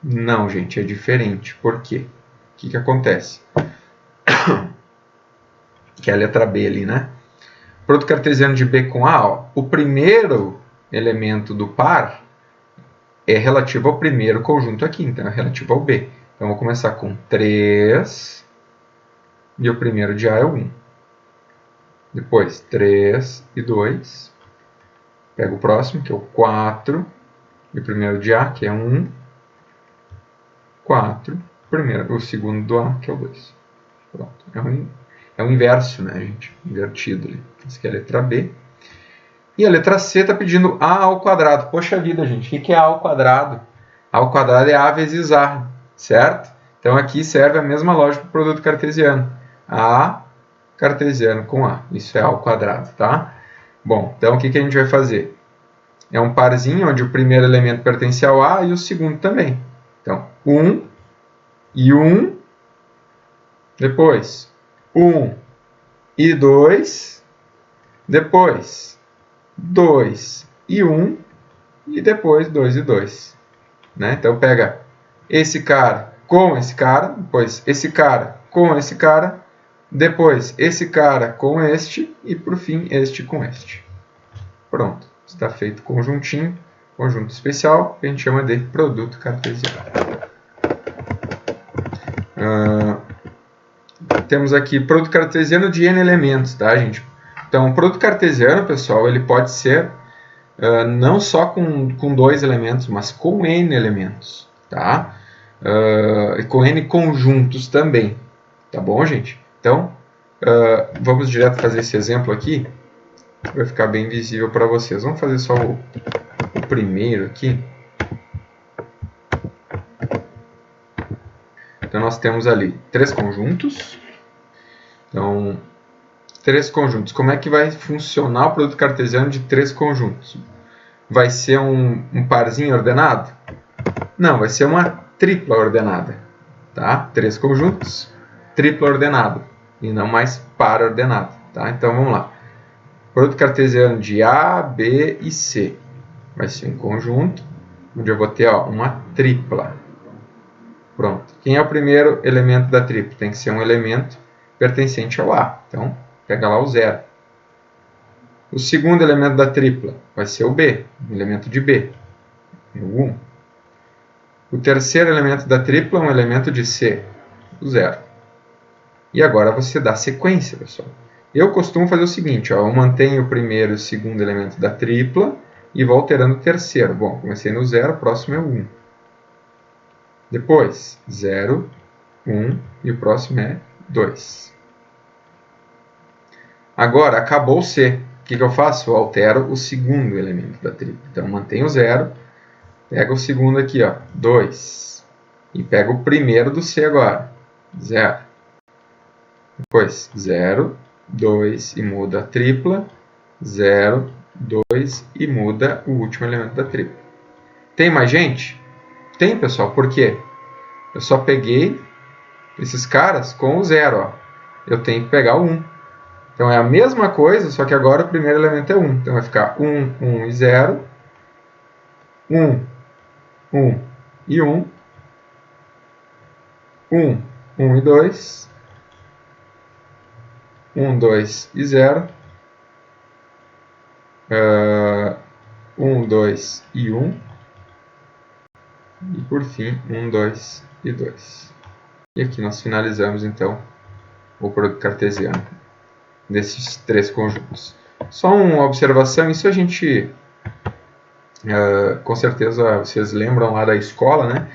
Não, gente, é diferente. Por quê? O que acontece? Que é a letra B ali, né? Produto cartesiano de B com A, ó, o primeiro elemento do par é relativo ao primeiro conjunto aqui, então é relativo ao B. Então, vou começar com 3, e o primeiro de A é o 1. Depois, 3 e 2. Pego o próximo, que é o 4, e o primeiro de A, que é 1. 4, o segundo do A, que é o 2. Pronto. É um inverso, né, gente? Invertido ali. Essa aqui é a letra B. E a letra C está pedindo A ao quadrado. Poxa vida, gente, o que é A ao quadrado? A ao quadrado é A vezes A, certo? Então aqui serve a mesma lógica do produto cartesiano. A cartesiano com A. Isso é A ao quadrado, tá? Bom, então o que a gente vai fazer? É um parzinho onde o primeiro elemento pertence ao A e o segundo também. Então, 1 e 1, depois 1 e 2, depois 2 e 1 e depois 2 e 2. Né? Então, pega esse cara com esse cara, depois esse cara com esse cara, depois esse cara com este e, por fim, este com este. Pronto, está feito conjuntinho, conjunto especial, que a gente chama de produto cartesiano. Temos aqui produto cartesiano de n elementos, tá, gente? Então, o produto cartesiano, pessoal, ele pode ser não só com 2 elementos, mas com n elementos, tá? E com n conjuntos também, tá bom, gente? Então, vamos direto fazer esse exemplo aqui, que vai ficar bem visível para vocês. Vamos fazer só o primeiro aqui. Então, nós temos ali 3 conjuntos. Então, 3 conjuntos. Como é que vai funcionar o produto cartesiano de 3 conjuntos? Vai ser um parzinho ordenado? Não, vai ser uma tripla ordenada. Tá? 3 conjuntos, tripla ordenada. E não mais par ordenado. Tá? Então, vamos lá. Produto cartesiano de A, B e C. Vai ser um conjunto, onde eu vou ter uma tripla. Pronto. Quem é o primeiro elemento da tripla? Tem que ser um elemento pertencente ao A. Então, pega lá o 0. O segundo elemento da tripla vai ser o B, um elemento de B, o 1. O terceiro elemento da tripla é um elemento de C, o 0. E agora você dá sequência, pessoal. Eu costumo fazer o seguinte, eu mantenho o primeiro e o segundo elemento da tripla e vou alterando o terceiro. Bom, comecei no 0, o próximo é o 1. Depois, 0, 1 e o próximo é 2. Agora, acabou o C. O que eu faço? Eu altero o segundo elemento da tripla. Então, mantenho o 0, pego o segundo aqui, 2. E pego o primeiro do C agora, 0. Depois, 0, 2 e muda a tripla, 0, 2 e muda o último elemento da tripla. Tem mais gente? Tem, pessoal. Por quê? Eu só peguei esses caras com o 0. Eu tenho que pegar o 1. Então, é a mesma coisa, só que agora o primeiro elemento é 1. Então, vai ficar 1, 1 e 0. 1, 1 e 1. 1, 1 e 2. 1, 2 e 0. 1, 2 e 1. E, por fim, 1, 2 e 2. E aqui nós finalizamos, então, o produto cartesiano desses 3 conjuntos. Só uma observação, isso a gente, com certeza, vocês lembram lá da escola, né?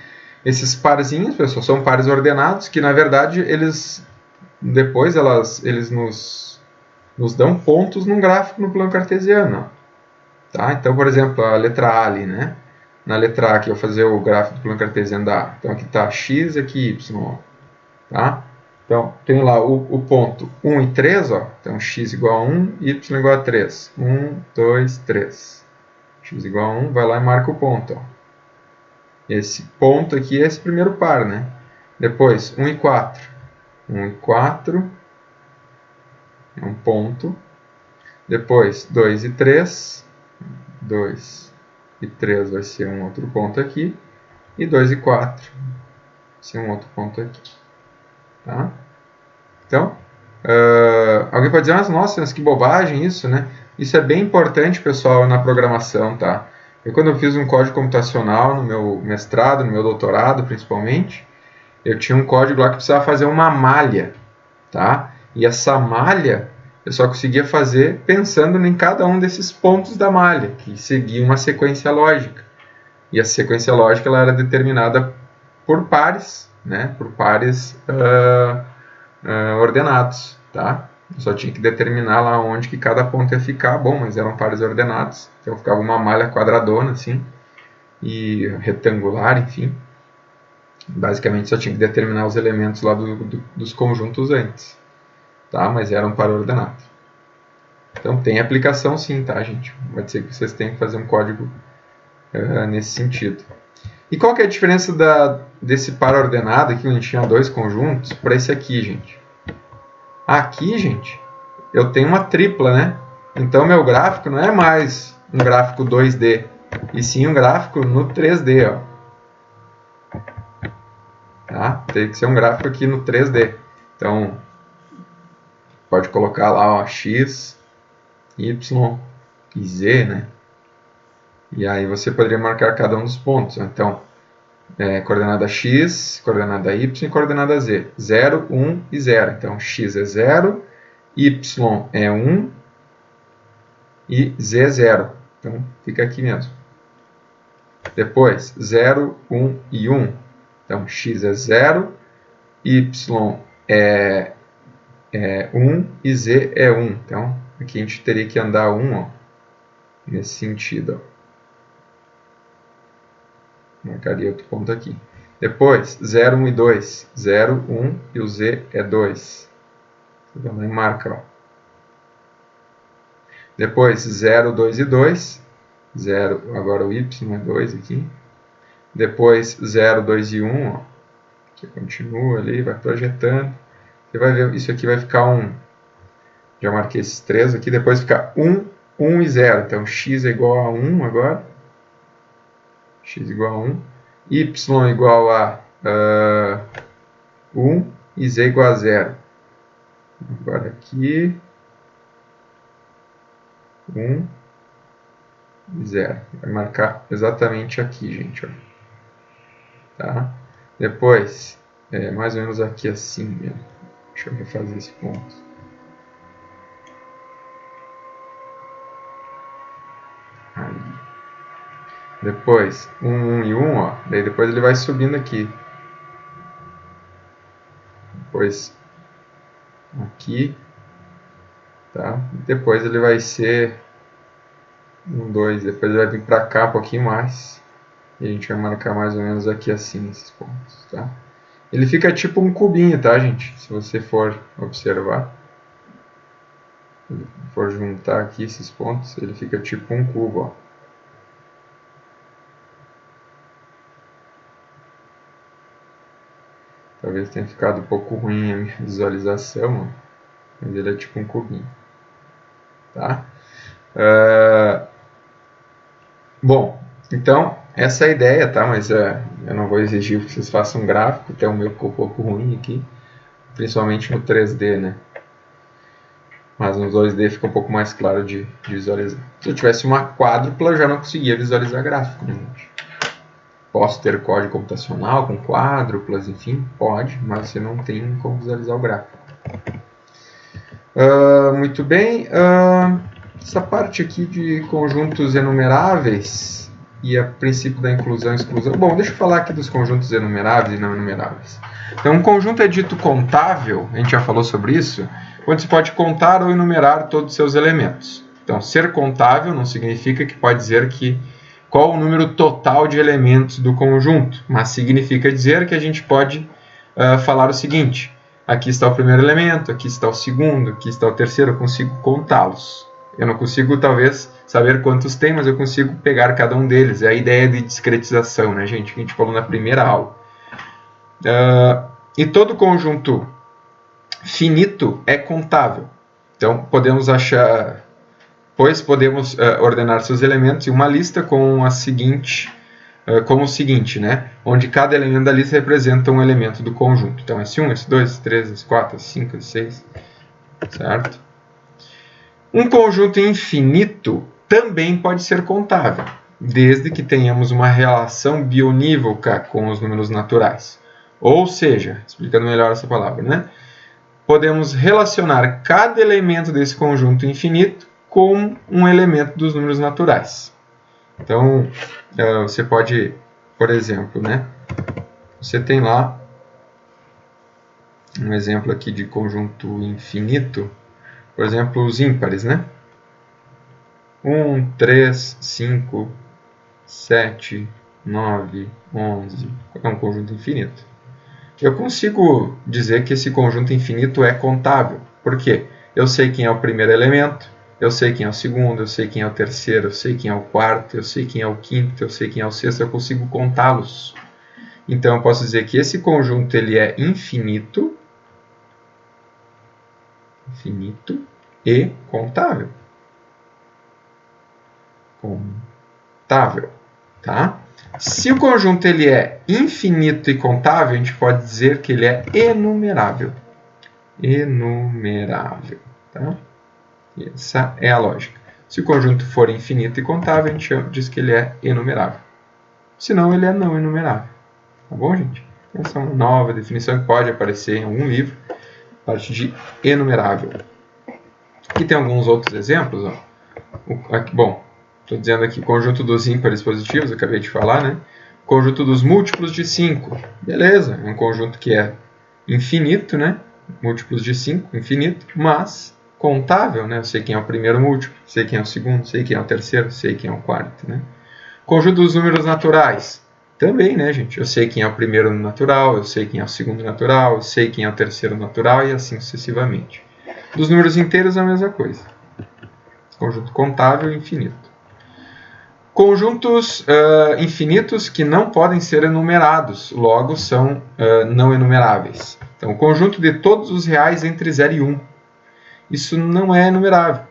Esses parzinhos, pessoal, são pares ordenados, que, na verdade, eles nos dão pontos num gráfico no plano cartesiano. Tá? Então, por exemplo, a letra A ali, né? Na letra A aqui eu vou fazer o gráfico do plano cartesiano da A. Então aqui está x, aqui y. Tá? Então, tem lá o ponto 1 e 3, então x igual a 1, y igual a 3. 1, 2, 3. X igual a 1, vai lá e marca o ponto. Esse ponto aqui é esse primeiro par, né? Depois, 1 e 4. 1 e 4 é um ponto. Depois, 2 e 3. 2 e 3 vai ser um outro ponto aqui. E 2 e 4 vai ser um outro ponto aqui. Tá? Então, alguém pode dizer, mas nossa, que bobagem isso, né? Isso é bem importante, pessoal, na programação, tá? Quando eu fiz um código computacional no meu mestrado, no meu doutorado, principalmente, eu tinha um código lá que precisava fazer uma malha, tá? E essa malha eu só conseguia fazer pensando em cada um desses pontos da malha, que seguia uma sequência lógica. E a sequência lógica ela era determinada por pares, né? Por pares ordenados, tá? Eu só tinha que determinar lá onde que cada ponto ia ficar. Bom, mas eram pares ordenados, então ficava uma malha quadradona assim, e retangular, enfim. Basicamente só tinha que determinar os elementos lá dos conjuntos antes, tá? Mas era um par ordenado. Então tem aplicação sim, tá, gente? Pode ser que vocês tenham que fazer um código nesse sentido. E qual que é a diferença desse par ordenado aqui, onde tinha dois conjuntos, para esse aqui, gente? Aqui, gente, eu tenho uma tripla, né? Então, meu gráfico não é mais um gráfico 2D, e sim um gráfico no 3D, ó. Tá? Tem que ser um gráfico aqui no 3D. Então, pode colocar lá, ó, x, y e z, né? E aí você poderia marcar cada um dos pontos. Então, coordenada x, coordenada y e coordenada z. 0, 1 e 0. Então, x é 0, y é 1 e z é 0. Então, fica aqui mesmo. Depois, 0, 1 e 1. Então, x é 0, y é 1 e z é 1. Então, aqui a gente teria que andar 1, ó, nesse sentido. Ó. Marcaria outro ponto aqui. Depois, 0, 1 e 2. 0, 1 e o z é 2. Você também marca. Ó. Depois, 0, 2 e 2. 0, agora o y é 2 aqui. Depois, 0, 2 e 1. Ó. Você continua ali, vai projetando. Você vai ver, isso aqui vai ficar 1. Já marquei esses 3 aqui. Depois fica 1, 1 e 0. Então, x é igual a 1 agora. X igual a 1. Y igual a 1 e z igual a 0. Agora aqui, 1 e 0. Vai marcar exatamente aqui, gente. Ó. Tá? Depois, mais ou menos aqui assim mesmo. Deixa eu refazer esse ponto. Aí. Depois, 1, 1 e 1, ó. Daí depois ele vai subindo aqui. Depois, aqui. Tá? Depois ele vai ser 1, 2. Depois ele vai vir para cá um pouquinho mais. E a gente vai marcar mais ou menos aqui assim, esses pontos. Tá? Ele fica tipo um cubinho, tá, gente? Se você for observar. Se for juntar aqui esses pontos, ele fica tipo um cubo, ó. Talvez tenha ficado um pouco ruim a minha visualização, ó, mas ele é tipo um cubinho. Tá? Bom, então essa é a ideia, tá? Mas eu não vou exigir que vocês façam um gráfico, até o meu ficou um pouco ruim aqui, principalmente no 3D, né? Mas no 2D fica um pouco mais claro de visualizar. Se eu tivesse uma quádrupla, eu já não conseguia visualizar gráfico, né, gente? Posso ter código computacional com quádruplas, enfim, pode, mas você não tem como visualizar o gráfico. Muito bem, essa parte aqui de conjuntos enumeráveis e a princípio da inclusão e exclusão. Bom, deixa eu falar aqui dos conjuntos enumeráveis e não enumeráveis. Então, um conjunto é dito contável, a gente já falou sobre isso, quando se pode contar ou enumerar todos os seus elementos. Então, ser contável não significa que pode dizer que qual o número total de elementos do conjunto, mas significa dizer que a gente pode falar o seguinte: aqui está o primeiro elemento, aqui está o segundo, aqui está o terceiro, eu consigo contá-los. Eu não consigo, talvez, saber quantos tem, mas eu consigo pegar cada um deles. É a ideia de discretização, né, gente? Que a gente falou na primeira aula. E todo conjunto finito é contável. Então, podemos achar... Pois podemos ordenar seus elementos em uma lista com a seguinte, como o seguinte, né? Onde cada elemento da lista representa um elemento do conjunto. Então, S1, S2, S3, S4, S5, S6, certo? Um conjunto infinito também pode ser contável, desde que tenhamos uma relação bionívoca com os números naturais. Ou seja, explicando melhor essa palavra, né? Podemos relacionar cada elemento desse conjunto infinito com um elemento dos números naturais. Então, você pode, por exemplo, né? Você tem lá um exemplo aqui de conjunto infinito, por exemplo, os ímpares, né? 1, 3, 5, 7, 9, 11, é um conjunto infinito. Eu consigo dizer que esse conjunto infinito é contável. Por quê? Eu sei quem é o primeiro elemento, eu sei quem é o segundo, eu sei quem é o terceiro, eu sei quem é o quarto, eu sei quem é o quinto, eu sei quem é o sexto, eu consigo contá-los. Então, eu posso dizer que esse conjunto ele é infinito e contável. Contável, tá? Se o conjunto ele é infinito e contável, a gente pode dizer que ele é enumerável. Enumerável, tá? Essa é a lógica. Se o conjunto for infinito e contável, a gente diz que ele é enumerável. Senão, ele é não enumerável. Tá bom, gente? Essa é uma nova definição que pode aparecer em algum livro. Parte de enumerável. Aqui tem alguns outros exemplos. Ó. Aqui, bom, estou dizendo aqui conjunto dos ímpares positivos, eu acabei de falar, né? Conjunto dos múltiplos de 5. Beleza, é um conjunto que é infinito, né? Múltiplos de 5, infinito, mas contável, né? Eu sei quem é o primeiro múltiplo, sei quem é o segundo, sei quem é o terceiro, sei quem é o quarto, né? Conjunto dos números naturais. Também, né, gente? Eu sei quem é o primeiro natural, eu sei quem é o segundo natural, eu sei quem é o terceiro natural e assim sucessivamente. Dos números inteiros é a mesma coisa. Conjunto contável e infinito. Conjuntos infinitos que não podem ser enumerados, logo são não enumeráveis. Então, o conjunto de todos os reais entre 0 e 1. Isso não é enumerável.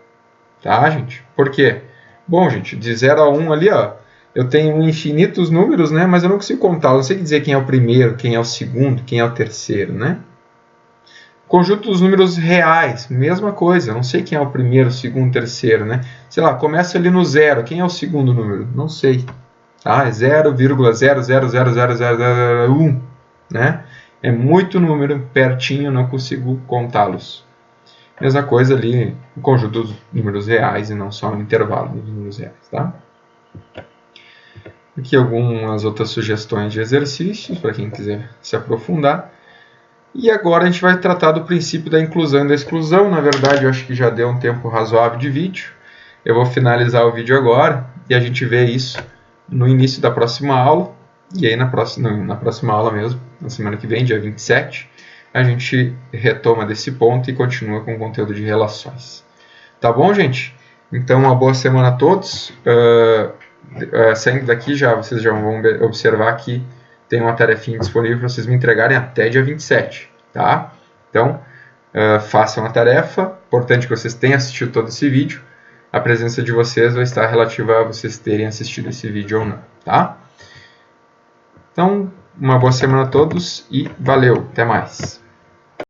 Tá, gente? Por quê? Bom, gente, de 0 a 1 ali, ó, eu tenho infinitos números, né? Mas eu não consigo contar. Eu não sei dizer quem é o primeiro, quem é o segundo, quem é o terceiro, né? Conjunto dos números reais, mesma coisa. Eu não sei quem é o primeiro, segundo, terceiro, né? Sei lá, começa ali no 0. Quem é o segundo número? Não sei. Tá? É 0,0000001, né? É muito número pertinho, não consigo contá-los. Mesma coisa ali, o conjunto dos números reais e não só o intervalo dos números reais, tá? Aqui algumas outras sugestões de exercícios para quem quiser se aprofundar. E agora a gente vai tratar do princípio da inclusão e da exclusão. Na verdade, eu acho que já deu um tempo razoável de vídeo. Eu vou finalizar o vídeo agora e a gente vê isso no início da próxima aula. E aí na próxima aula mesmo, na semana que vem, dia 27, a gente retoma desse ponto e continua com o conteúdo de relações. Tá bom, gente? Então, uma boa semana a todos. Saindo daqui, vocês já vão observar que tem uma tarefinha disponível para vocês me entregarem até dia 27, tá? Então, façam a tarefa. Importante que vocês tenham assistido todo esse vídeo. A presença de vocês vai estar relativa a vocês terem assistido esse vídeo ou não, tá? Então, uma boa semana a todos e valeu, até mais!